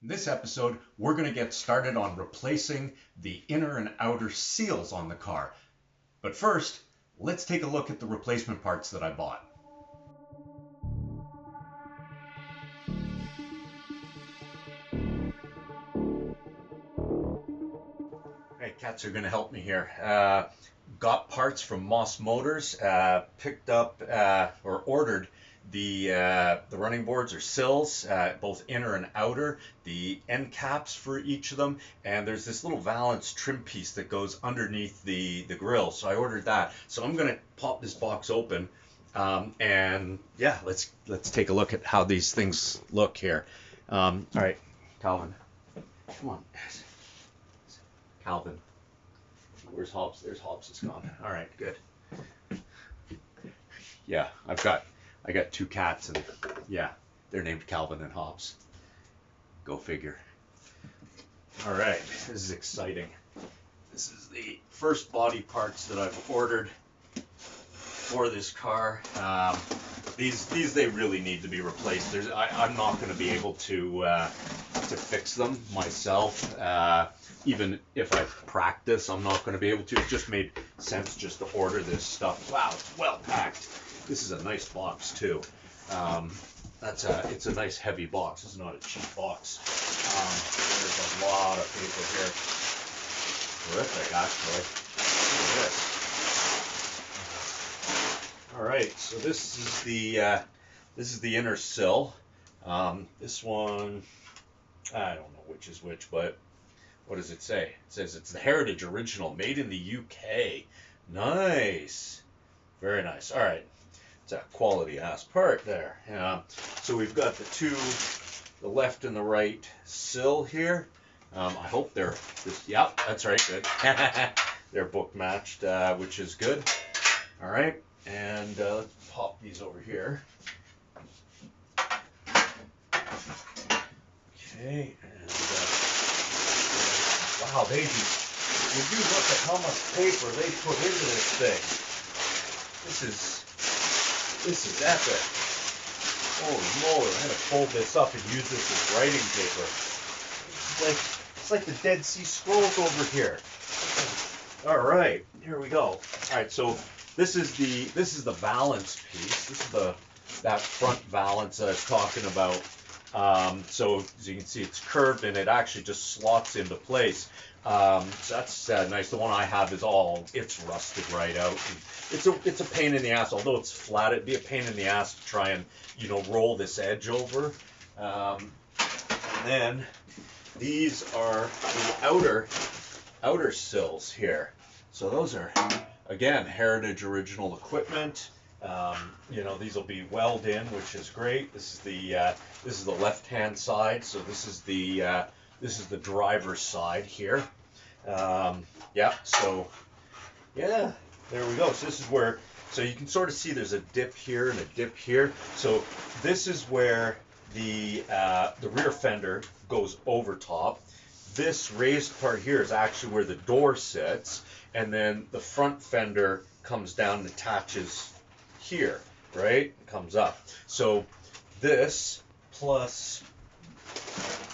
In this episode, we're going to get started on replacing the inner and outer seals on the car. But first, let's take a look at the replacement parts that I bought. Hey, cats are going to help me here. Got parts from Moss Motors, picked up or ordered the running boards or sills, both inner and outer, the end caps for each of them, and there's this little valance trim piece that goes underneath the grill. So I ordered that. So I'm going to pop this box open, and yeah, let's take a look at how these things look here. All right, Calvin, come on. Calvin. Where's Hobbs? There's Hobbs. It's gone. All right, good. Yeah, I got two cats, and yeah, they're named Calvin and Hobbs. Go figure. All right, this is exciting. This is the first body parts that I've ordered for this car. These they really need to be replaced. I'm not going to be able to fix them myself. Even if I practice, I'm not going to be able to. It just made sense just to order this stuff. Wow, it's well packed. This is a nice box too. It's a nice heavy box. It's not a cheap box. There's a lot of paper here. Terrific, actually. Look at this. All right, so this is the inner sill. This one, I don't know which is which, but what does it say? It says it's the Heritage Original, made in the UK. Nice. Very nice. All right. It's a quality ass part there. So we've got the left and the right sill here. I hope they're yep, that's right, good. They're book matched, which is good. All right. And let's pop these over here. Okay. And wow, would you look at how much paper they put into this thing? This is epic. Holy moly, I'm gonna fold this up and use this as writing paper. It's like the Dead Sea Scrolls over here. All right, here we go. All right, so this is the valance piece. This is that front valance that I was talking about. So as you can see, it's curved and it actually just slots into place. So that's nice. The one I have is it's rusted right out. And it's a pain in the ass. Although it's flat, it'd be a pain in the ass to try and roll this edge over. And then these are the outer sills here. So those are again Heritage Original equipment. These will be welded in, which is great. This is the left-hand side, so this is the driver's side here. Yeah, so yeah, there we go. So this is where, so you can sort of see there's a dip here and a dip here. So this is where the rear fender goes over top. This raised part here is actually where the door sits, and then the front fender comes down and attaches here, right? It comes up. So this plus,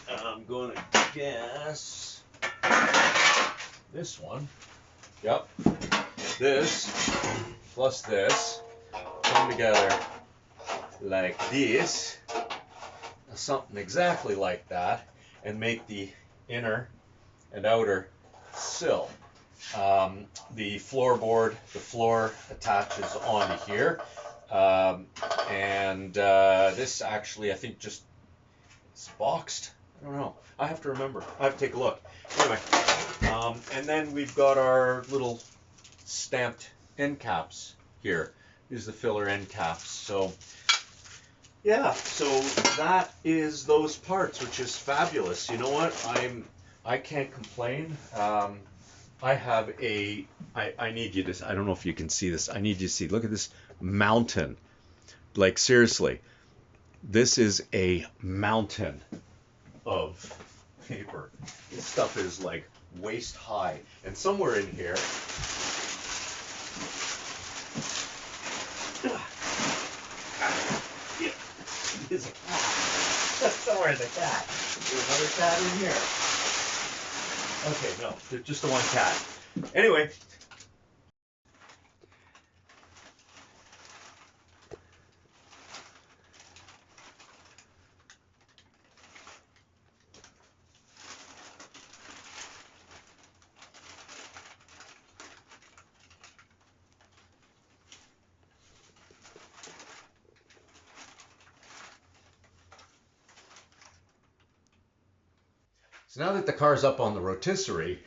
I'm going to guess this one. Yep. This plus this come together like this, something exactly like that, and make the inner and outer sill. The floorboard, the floor attaches onto here, and this actually, I think, just it's boxed. I don't know. I have to remember. I have to take a look. Anyway, and then we've got our little stamped end caps here. These are the filler end caps. So yeah, so that is those parts, which is fabulous. You know what? I can't complain. I have I need you to, I don't know if you can see this. I need you to see, look at this mountain. Like seriously, this is a mountain of paper. This stuff is like waist high. And somewhere in here, is a cat. Somewhere in the cat. there another cat in here? Okay, no, there's just the one cat. Anyway. So now that the car's up on the rotisserie,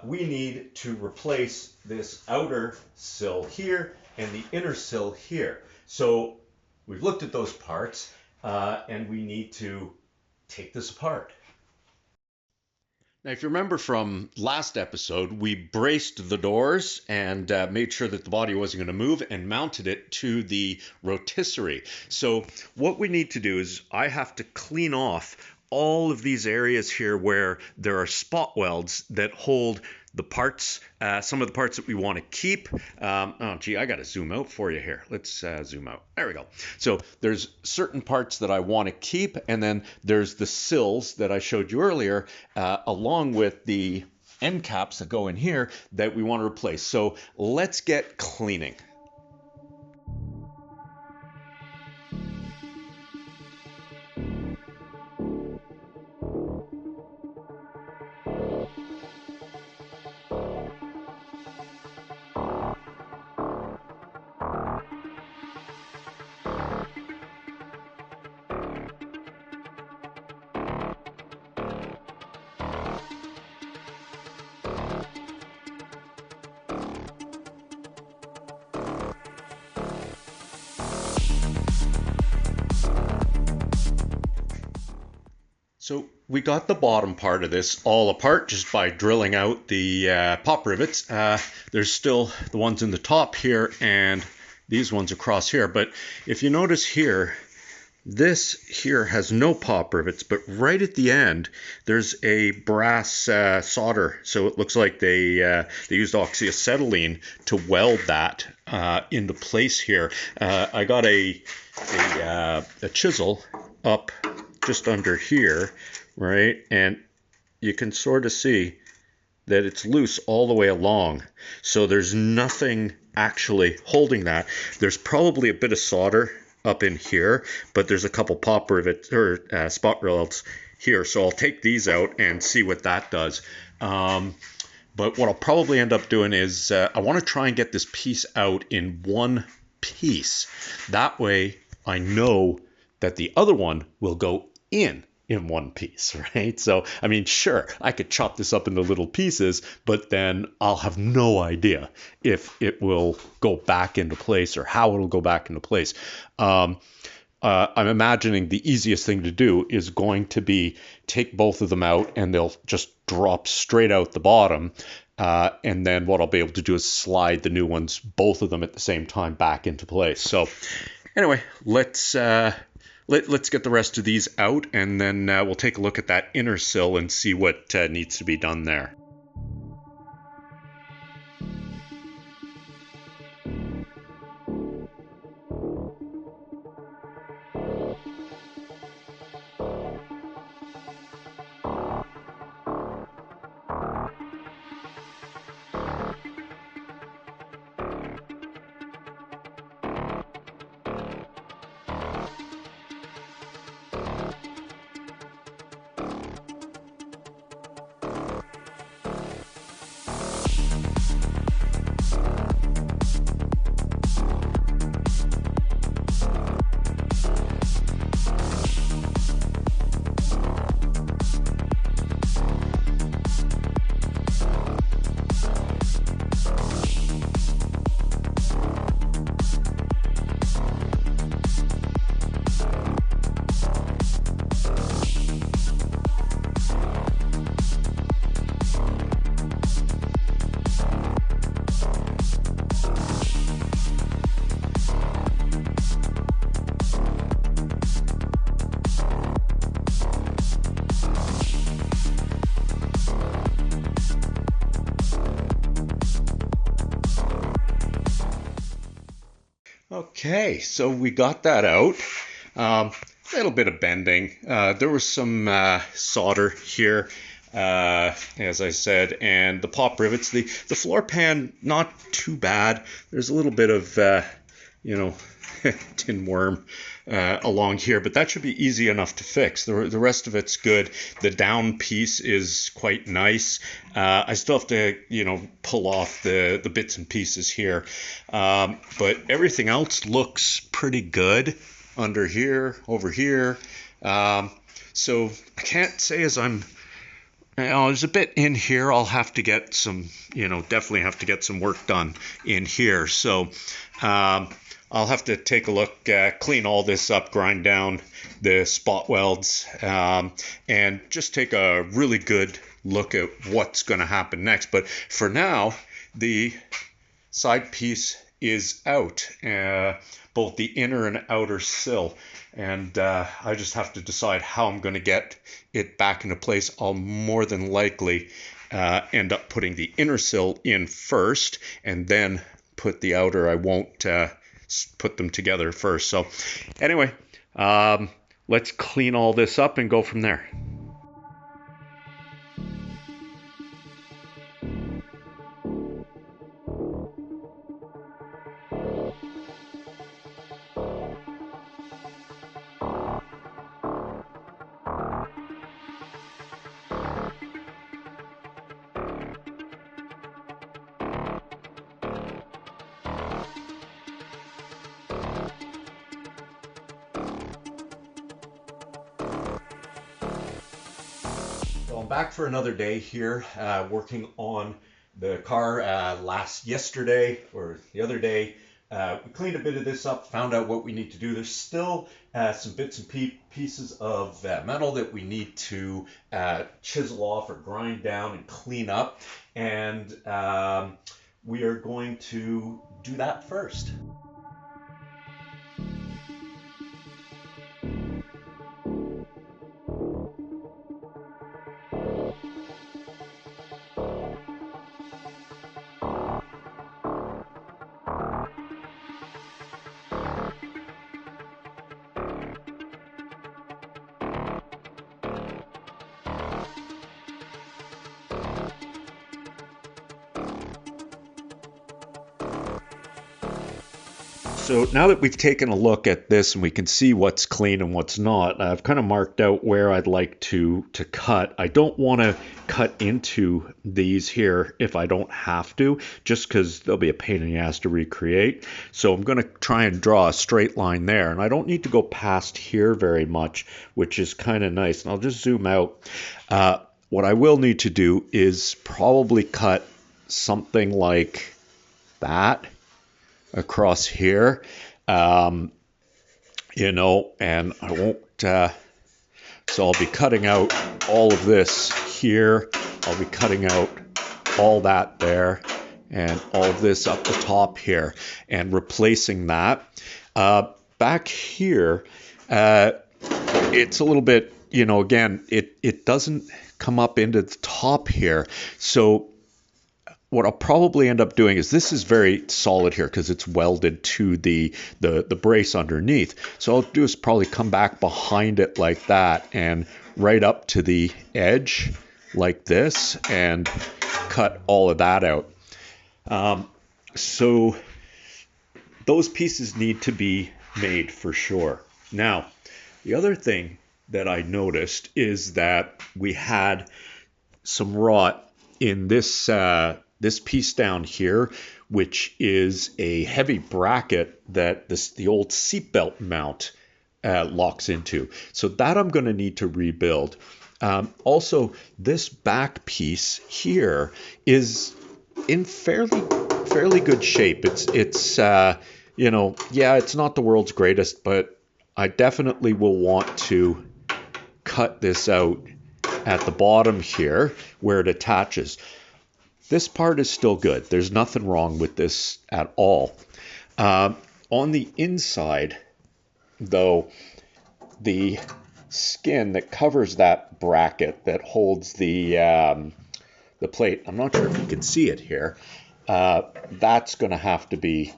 we need to replace this outer sill here and the inner sill here. So we've looked at those parts and we need to take this apart. Now, if you remember from last episode, we braced the doors and made sure that the body wasn't going to move and mounted it to the rotisserie. So what we need to do is I have to clean off all of these areas here where there are spot welds that hold the parts, some of the parts that we want to keep. Oh, gee, I got to zoom out for you here. Let's zoom out. There we go. So there's certain parts that I want to keep, and then there's the sills that I showed you earlier, along with the end caps that go in here that we want to replace. So let's get cleaning. So we got the bottom part of this all apart just by drilling out the pop rivets. There's still the ones in the top here and these ones across here. But if you notice here, this here has no pop rivets, but right at the end, there's a brass solder. So it looks like they used oxyacetylene to weld that into place here. I got a chisel up just under here, right? And you can sort of see that it's loose all the way along. So there's nothing actually holding that. There's probably a bit of solder up in here, but there's a couple pop rivets or spot welds here. So I'll take these out and see what that does. But what I'll probably end up doing is I want to try and get this piece out in one piece. That way I know that the other one will go in one piece, right? So, I mean, sure, I could chop this up into little pieces, but then I'll have no idea if it will go back into place or how it'll go back into place. I'm imagining the easiest thing to do is going to be take both of them out and they'll just drop straight out the bottom. And then what I'll be able to do is slide the new ones, both of them at the same time, back into place. So anyway, let's get the rest of these out, and then we'll take a look at that inner sill and see what needs to be done there. Okay, so we got that out. little bit of bending. There was some solder here, as I said, and the pop rivets. The floor pan, not too bad. There's a little bit of, tin worm along here, but that should be easy enough to fix. The rest of it's good. The down piece is quite nice. I still have to, pull off the bits and pieces here, but everything else looks pretty good under here, over here. So I can't say as I'm. There's a bit in here. I'll have to get some, definitely have to get some work done in here. So I'll have to take a look, clean all this up, grind down the spot welds, and just take a really good look at what's going to happen next. But for now, the side piece is out, both the inner and outer sill. And I just have to decide how I'm going to get it back into place. I'll more than likely end up putting the inner sill in first and then put the outer. I won't put them together first. So anyway, let's clean all this up and go from there. So I'm back for another day here, working on the car. Yesterday or the other day, we cleaned a bit of this up, found out what we need to do. There's still some bits and pieces of metal that we need to chisel off or grind down and clean up, and we are going to do that first. So now that we've taken a look at this and we can see what's clean and what's not, I've kind of marked out where I'd like to cut. I don't want to cut into these here if I don't have to, just because they'll be a pain in the ass to recreate. So I'm going to try and draw a straight line there, and I don't need to go past here very much, which is kind of nice. And I'll just zoom out. What I will need to do is probably cut something like that across here, and I won't, so I'll be cutting out all of this here. I'll be cutting out all that there and all of this up the top here and replacing that. Back here, it's a little bit, again, it doesn't come up into the top here. So what I'll probably end up doing is, this is very solid here because it's welded to the brace underneath. So I'll do is probably come back behind it like that and right up to the edge like this and cut all of that out. So those pieces need to be made for sure. Now, the other thing that I noticed is that we had some rot in this this piece down here, which is a heavy bracket that the old seatbelt mount locks into. So that I'm going to need to rebuild. Also, this back piece here is in fairly good shape. It's it's not the world's greatest, but I definitely will want to cut this out at the bottom here where it attaches. This part is still good. There's nothing wrong with this at all. On the inside, though, the skin that covers that bracket that holds the plate, I'm not sure if you can see it here, that's going to have to be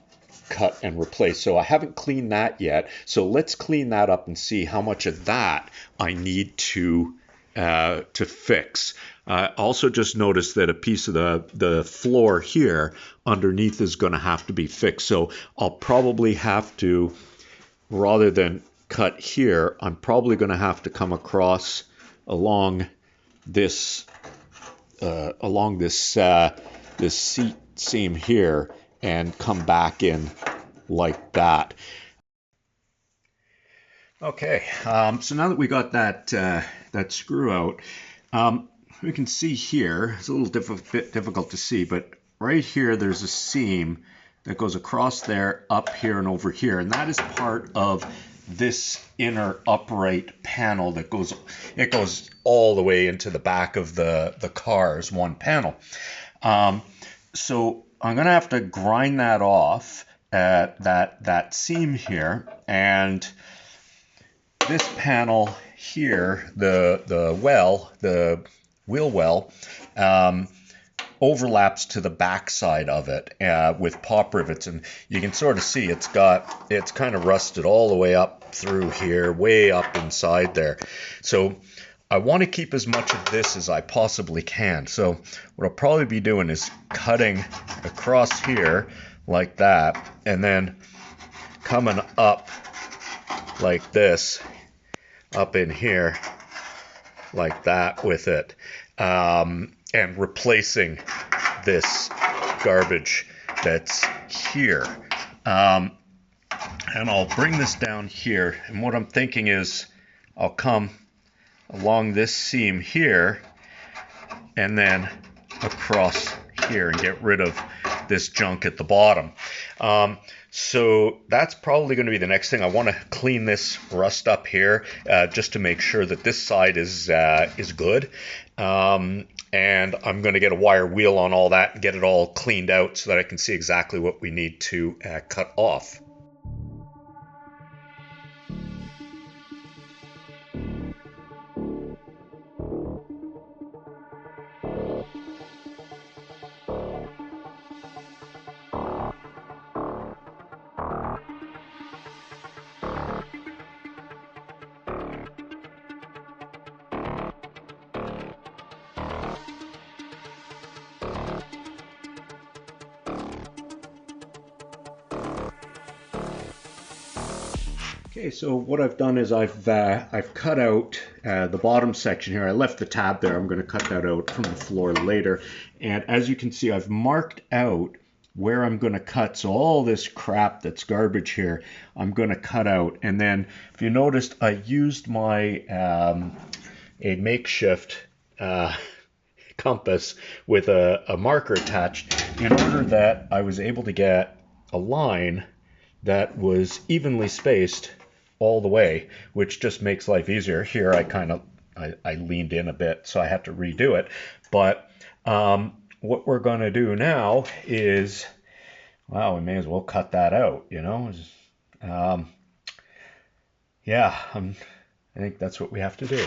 cut and replace. So I haven't cleaned that yet. So let's clean that up and see how much of that I need to fix. Also just noticed that a piece of the floor here underneath is going to have to be fixed. So I'll probably have to, rather than cut here, I'm probably going to have to come across along this this seat seam here and come back in like that. Okay, so now that we got that screw out, we can see here, it's a little bit difficult to see, but right here there's a seam that goes across there, up here, and over here, and that is part of this inner upright panel that goes all the way into the back of the car as one panel. So I'm gonna have to grind that off at that seam here, and this panel here, the wheel well, overlaps to the back side of it with pop rivets, and you can sort of see it's kind of rusted all the way up through here, way up inside there. So I want to keep as much of this as I possibly can. So what I'll probably be doing is cutting across here like that, and then coming up like this, up in here like that with it, and replacing this garbage that's here. And I'll bring this down here, and what I'm thinking is I'll come along this seam here and then across here and get rid of this junk at the bottom. So that's probably going to be the next thing. I want to clean this rust up here just to make sure that this side is good. And I'm going to get a wire wheel on all that and get it all cleaned out so that I can see exactly what we need to cut off. Okay, so what I've done is I've cut out the bottom section here. I left the tab there. I'm going to cut that out from the floor later. And as you can see, I've marked out where I'm going to cut. So all this crap that's garbage here, I'm going to cut out. And then if you noticed, I used my a makeshift compass with a marker attached in order that I was able to get a line that was evenly spaced all the way, which just makes life easier. Here I leaned in a bit, so I had to redo it. But what we're going to do now is, well, we may as well cut that out, you know. Yeah, I think that's what we have to do.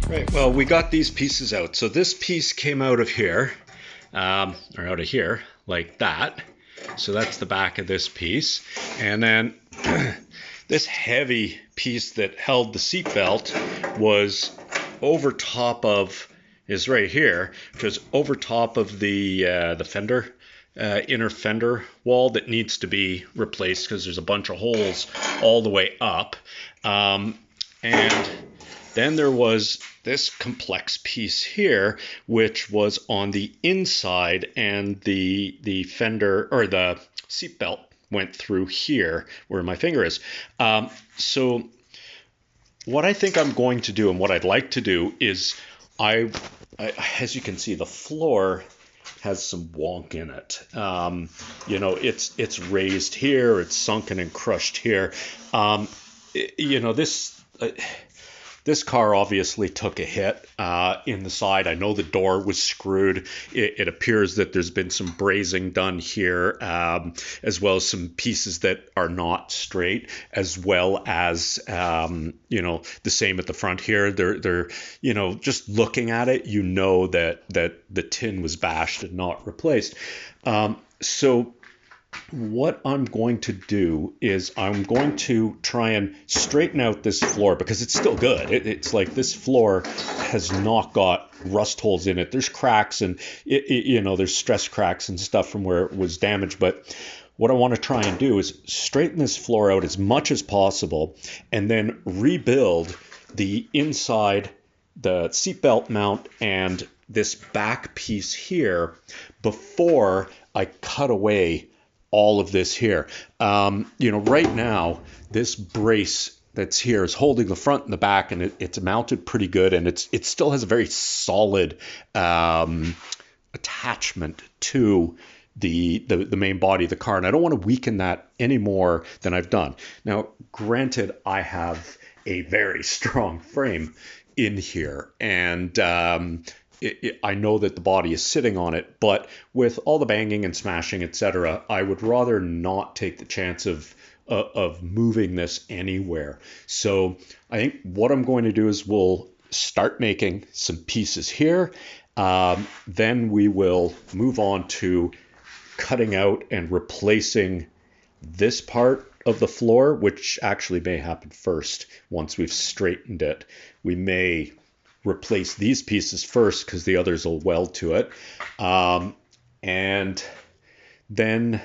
Right, well, we got these pieces out. So this piece came out of here, or out of here, like that. So that's the back of this piece. And then this heavy piece that held the seat belt was over top of, is right here, which is over top of the fender, inner fender wall that needs to be replaced because there's a bunch of holes all the way up. And Then there was this complex piece here, which was on the inside, and the fender or the seatbelt went through here where my finger is. So what I think I'm going to do and what I'd like to do is as you can see, the floor has some wonk in it. It's raised here, it's sunken and crushed here. This car obviously took a hit in the side. I know the door was screwed. It appears that there's been some brazing done here, as well as some pieces that are not straight, as well as the same at the front here. They're just looking at it, that the tin was bashed and not replaced. So what I'm going to do is I'm going to try and straighten out this floor because it's still good. It's like this floor has not got rust holes in it. There's cracks and there's stress cracks and stuff from where it was damaged. But what I want to try and do is straighten this floor out as much as possible and then rebuild the inside, the seatbelt mount, and this back piece here before I cut away all of this here. Right now, this brace that's here is holding the front and the back, and it's mounted pretty good, and it still has a very solid attachment to the main body of the car, and I don't want to weaken that any more than I've done. Now, granted, I have a very strong frame in here, and I know that the body is sitting on it, but with all the banging and smashing, etc., I would rather not take the chance of moving this anywhere. So I think what I'm going to do is we'll start making some pieces here. Then we will move on to cutting out and replacing this part of the floor, which actually may happen first once we've straightened it. We may replace these pieces first because the others will weld to it. And then,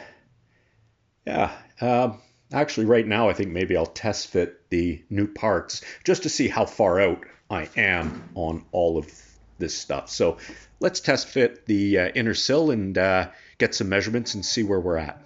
actually right now I think maybe I'll test fit the new parts just to see how far out I am on all of this stuff. So let's test fit the inner sill and get some measurements and see where we're at.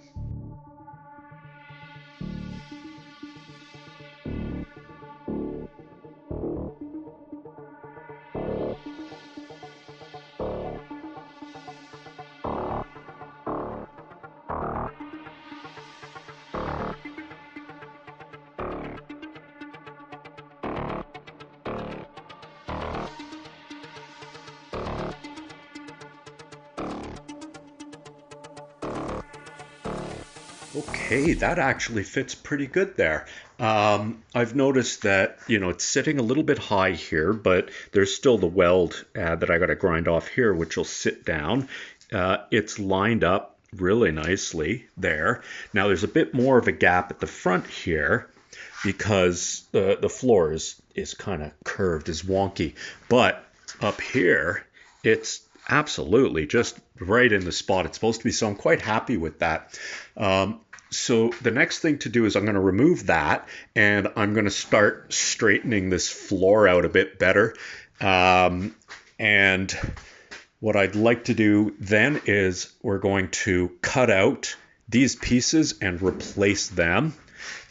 Okay, that actually fits pretty good there. I've noticed that, it's sitting a little bit high here, but there's still the weld that I got to grind off here, which will sit down. It's lined up really nicely there. Now there's a bit more of a gap at the front here because the floor is kind of curved, is wonky. But up here, it's absolutely just right in the spot it's supposed to be. So I'm quite happy with that. So the next thing to do is I'm going to remove that and I'm going to start straightening this floor out a bit better. And what I'd like to do then is we're going to cut out these pieces and replace them.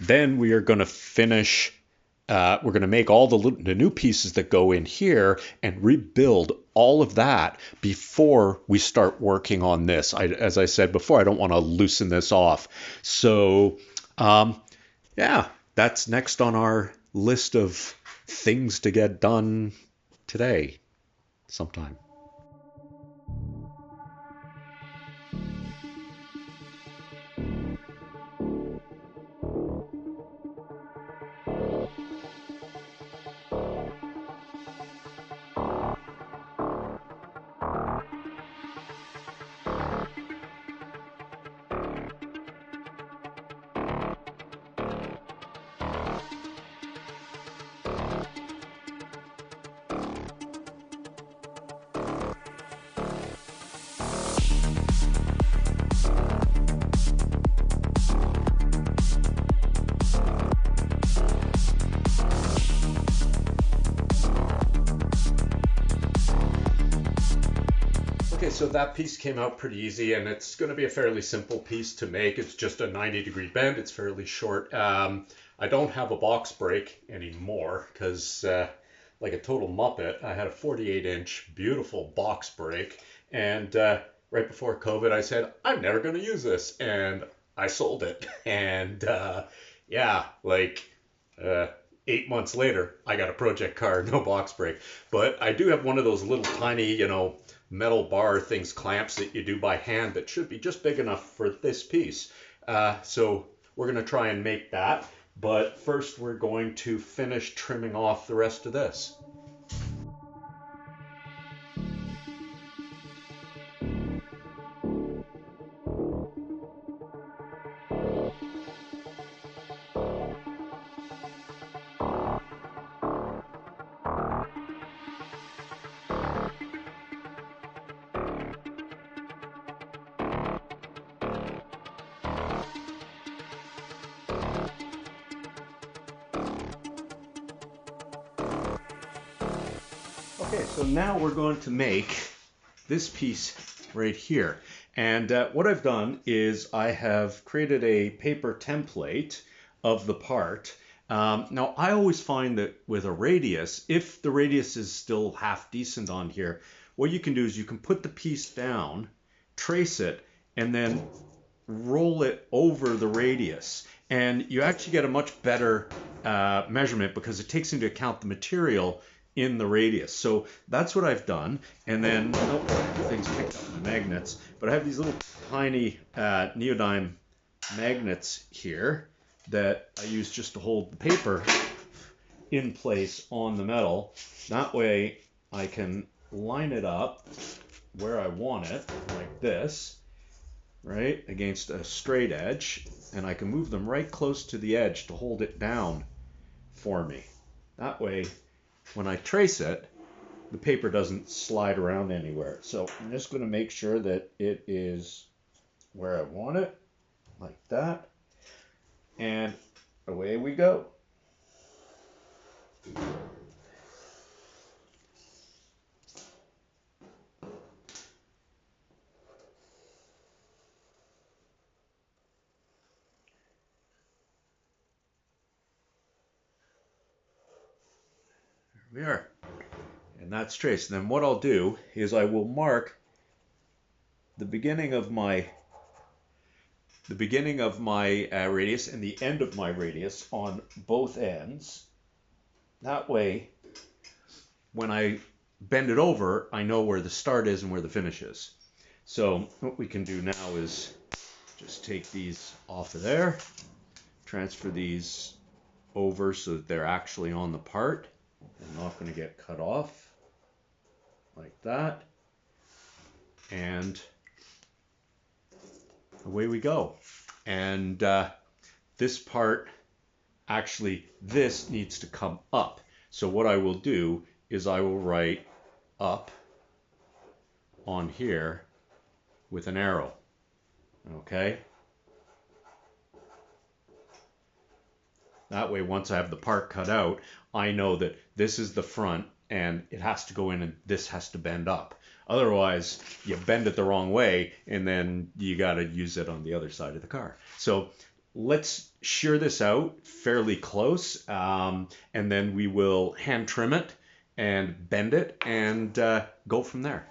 Then we are going to finish. We're going to make all the new pieces that go in here and rebuild all of that before we start working on this. As I said before, I don't want to loosen this off. So, that's next on our list of things to get done today sometime. Okay, so that piece came out pretty easy, and it's going to be a fairly simple piece to make. It's just a 90-degree bend. It's fairly short. I don't have a box brake anymore because, like a total muppet, I had a 48-inch beautiful box brake, and right before COVID, I said, I'm never going to use this, and I sold it. And yeah, like 8 months later, I got a project car, no box brake. But I do have one of those little tiny, metal bar things, clamps that you do by hand that should be just big enough for this piece. So we're going to try and make that. But first, we're going to finish trimming off the rest of this. Okay, so now we're going to make this piece right here. And what I've done is I have created a paper template of the part. Now, I always find that with a radius, if the radius is still half decent on here, what you can do is you can put the piece down, trace it, and then roll it over the radius. And you actually get a much better measurement because it takes into account the material in the radius. So that's what I've done. And then, things picked up my magnets, but I have these little tiny neodyme magnets here that I use just to hold the paper in place on the metal. That way I can line it up where I want it, like this, right, against a straight edge, and I can move them right close to the edge to hold it down for me. That way, when I trace it, the paper doesn't slide around anywhere. So I'm just going to make sure that it is where I want it, like that, and away we go. There we are. And that's traced. And then what I'll do is I will mark the beginning of my radius and the end of my radius on both ends. That way, when I bend it over, I know where the start is and where the finish is. So what we can do now is just take these off of there, transfer these over so that they're actually on the part. They're not going to get cut off like that. And away we go. And this part, actually, this needs to come up. So what I will do is I will write up on here with an arrow. Okay? That way, once I have the part cut out, I know that this is the front and it has to go in and this has to bend up. Otherwise, you bend it the wrong way and then you got to use it on the other side of the car. So let's shear this out fairly close, and then we will hand trim it and bend it and go from there.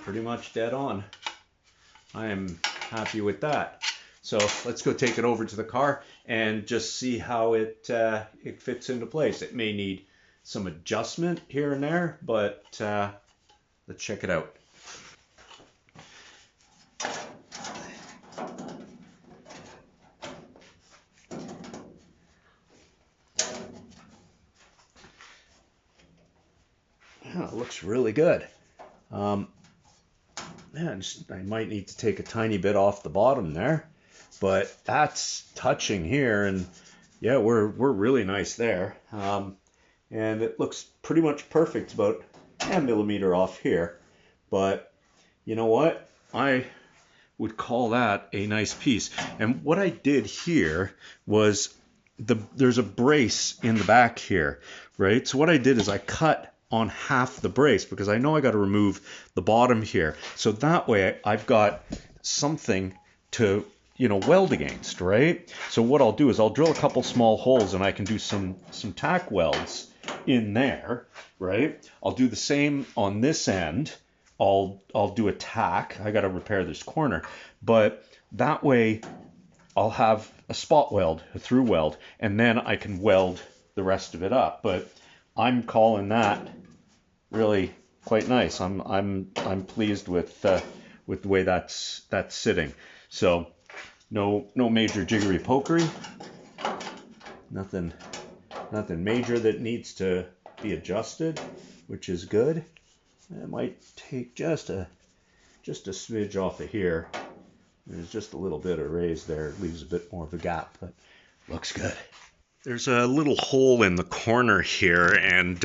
Pretty much dead on. I am happy with that. So let's go take it over to the car and just see how it fits into place. It may need some adjustment here and there, but let's check it out. Yeah, it looks really good. I might need to take a tiny bit off the bottom there, but that's touching here, and yeah, we're really nice there. And it looks pretty much perfect. It's about a millimeter off here, but you know what? I would call that a nice piece. And what I did here was there's a brace in the back here, right? So what I did is I cut on half the brace because I know I got to remove the bottom here. So that way I've got something to, weld against, right? So what I'll do is I'll drill a couple small holes and I can do some tack welds in there, right? I'll do the same on this end. I'll do a tack. I got to repair this corner, but that way I'll have a spot weld, a through weld, and then I can weld the rest of it up. But I'm calling that really quite nice. I'm pleased with the way that's sitting. So no major jiggery pokery. Nothing major that needs to be adjusted, which is good. I might take just a smidge off of here. There's just a little bit of raise there. It leaves a bit more of a gap, but looks good. There's a little hole in the corner here, and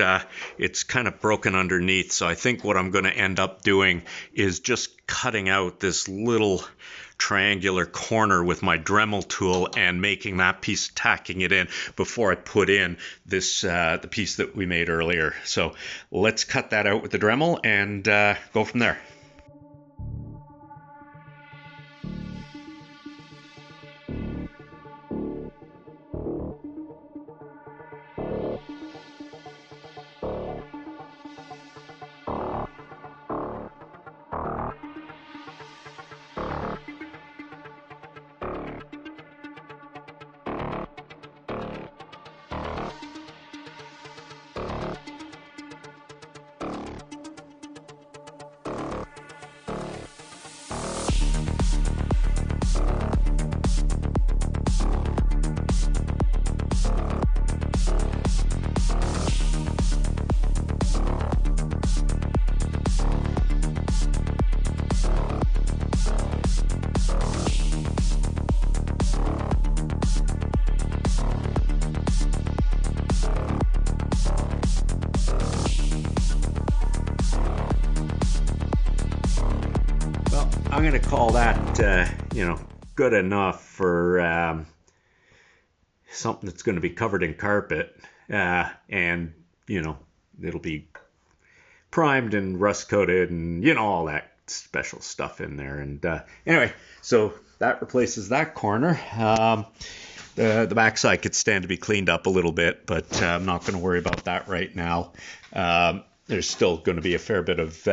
it's kind of broken underneath. So I think what I'm going to end up doing is just cutting out this little triangular corner with my Dremel tool and making that piece, tacking it in before I put in this the piece that we made earlier. So let's cut that out with the Dremel and go from there. I'm going to call that, good enough for something that's going to be covered in carpet, and, it'll be primed and rust coated and, all that special stuff in there. And anyway, so that replaces that corner. The backside could stand to be cleaned up a little bit, but I'm not going to worry about that right now. There's still going to be a fair bit of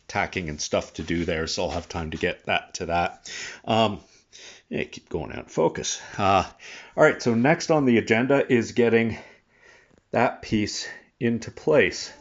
tacking and stuff to do there, so I'll have time to get to that. Keep going out of focus. All right, so next on the agenda is getting that piece into place.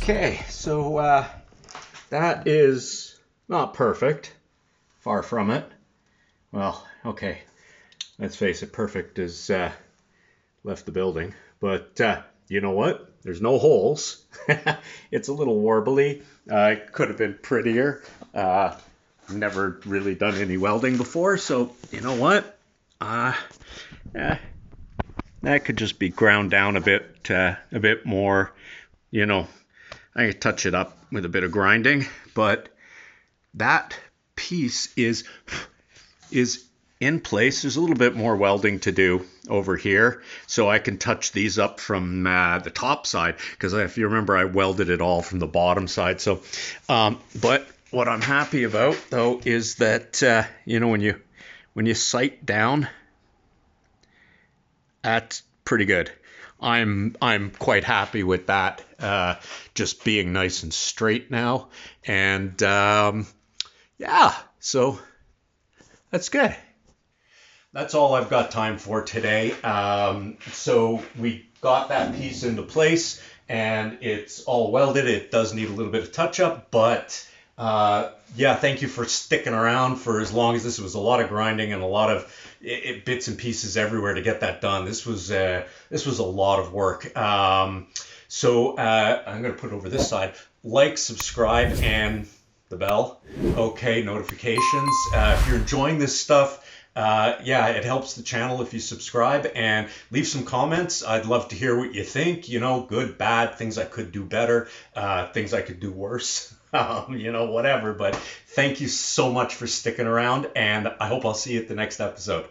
Okay, so that is not perfect, far from it. Well, okay, let's face it, perfect is left the building, but you know what? There's no holes. It's a little warbly. It could have been prettier. Never really done any welding before, so you know what? That could just be ground down a bit more, I could touch it up with a bit of grinding, but that piece is in place. There's a little bit more welding to do over here, so I can touch these up from the top side, because if you remember, I welded it all from the bottom side. So, but what I'm happy about though is that when you sight down, that's pretty good. I'm quite happy with that. Just being nice and straight now, and yeah, so that's good. That's all I've got time for today. So we got that piece into place, and it's all welded. It does need a little bit of touch up, but yeah, thank you for sticking around for as long as this was a lot of grinding and a lot of bits and pieces everywhere to get that done. This was a lot of work. So I'm going to put it over this side. Like, subscribe, and the bell. Okay, notifications. If you're enjoying this stuff, yeah, it helps the channel if you subscribe and leave some comments. I'd love to hear what you think, good, bad, things I could do better, things I could do worse, whatever. But thank you so much for sticking around, and I hope I'll see you at the next episode.